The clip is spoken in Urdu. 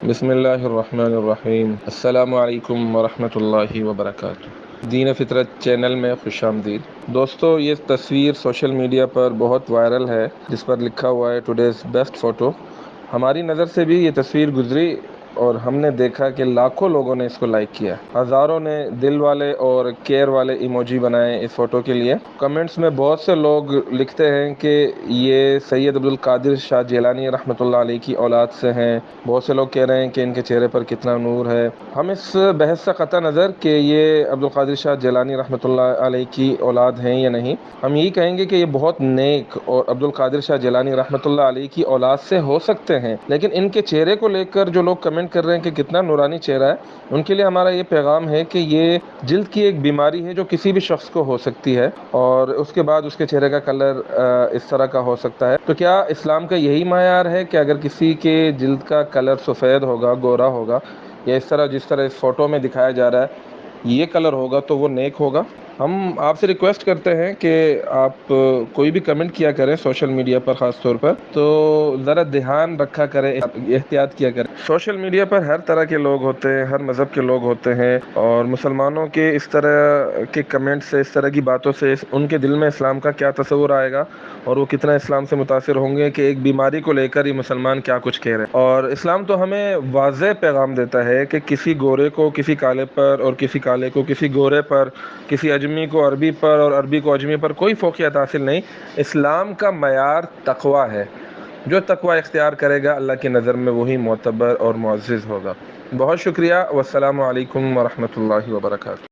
بسم اللہ الرحمن الرحیم۔ السلام علیکم ورحمۃ اللہ وبرکاتہ۔ دین فطرت چینل میں خوش آمدید دوستو۔ یہ تصویر سوشل میڈیا پر بہت وائرل ہے جس پر لکھا ہوا ہے ٹوڈیز بیسٹ فوٹو۔ ہماری نظر سے بھی یہ تصویر گزری اور ہم نے دیکھا کہ لاکھوں لوگوں نے اس کو لائک کیا، ہزاروں نے دل والے اور کیئر والے ایموجی بنائے اس فوٹو کے لیے۔ کمنٹس میں بہت سے لوگ لکھتے ہیں کہ یہ سید عبدالقادر شاہ جیلانی رحمۃ اللہ علیہ کی اولاد سے ہیں۔ بہت سے لوگ کہہ رہے ہیں کہ ان کے چہرے پر کتنا نور ہے۔ ہم اس بحث سے قطع نظر کہ یہ عبدالقادر شاہ جیلانی رحمۃ اللہ علیہ کی اولاد ہیں یا نہیں، ہم یہی کہیں گے کہ یہ بہت نیک اور عبدالقادر شاہ جیلانی رحمۃ اللہ علیہ کی اولاد سے ہو سکتے ہیں، لیکن ان کے چہرے کو لے کر جو لوگ کمنٹ کر رہے ہیں کہ کتنا نورانی چہرہ ہے، ان کے لیے ہمارا یہ پیغام ہے کہ یہ جلد کی ایک بیماری ہے جو کسی بھی شخص کو ہو سکتی ہے، اور اس کے بعد اس کے چہرے کا کلر اس طرح کا ہو سکتا ہے۔ تو کیا اسلام کا یہی معیار ہے کہ اگر کسی کے جلد کا کلر سفید ہوگا، گورا ہوگا، یا اس طرح جس طرح اس فوٹو میں دکھایا جا رہا ہے یہ کلر ہوگا تو وہ نیک ہوگا؟ ہم آپ سے ریکویسٹ کرتے ہیں کہ آپ کوئی بھی کمنٹ کیا کریں سوشل میڈیا پر، خاص طور پر تو ذرا دھیان رکھا کریں، احتیاط کیا کریں۔ سوشل میڈیا پر ہر طرح کے لوگ ہوتے ہیں، ہر مذہب کے لوگ ہوتے ہیں، اور مسلمانوں کے اس طرح کے کمنٹ سے، اس طرح کی باتوں سے ان کے دل میں اسلام کا کیا تصور آئے گا اور وہ کتنا اسلام سے متاثر ہوں گے کہ ایک بیماری کو لے کر یہ مسلمان کیا کچھ کہہ رہے ہیں۔ اور اسلام تو ہمیں واضح پیغام دیتا ہے کہ کسی گورے کو کسی کالے پر، اور کسی کالے کو کسی گورے پر، کسی اجمی کو عربی پر اور عربی کو اجمی پر کوئی فوقیت حاصل نہیں۔ اسلام کا معیار تقویٰ ہے۔ جو تقویٰ اختیار کرے گا اللہ کی نظر میں وہی معتبر اور معزز ہوگا۔ بہت شکریہ، والسلام علیکم ورحمۃ اللہ وبرکاتہ۔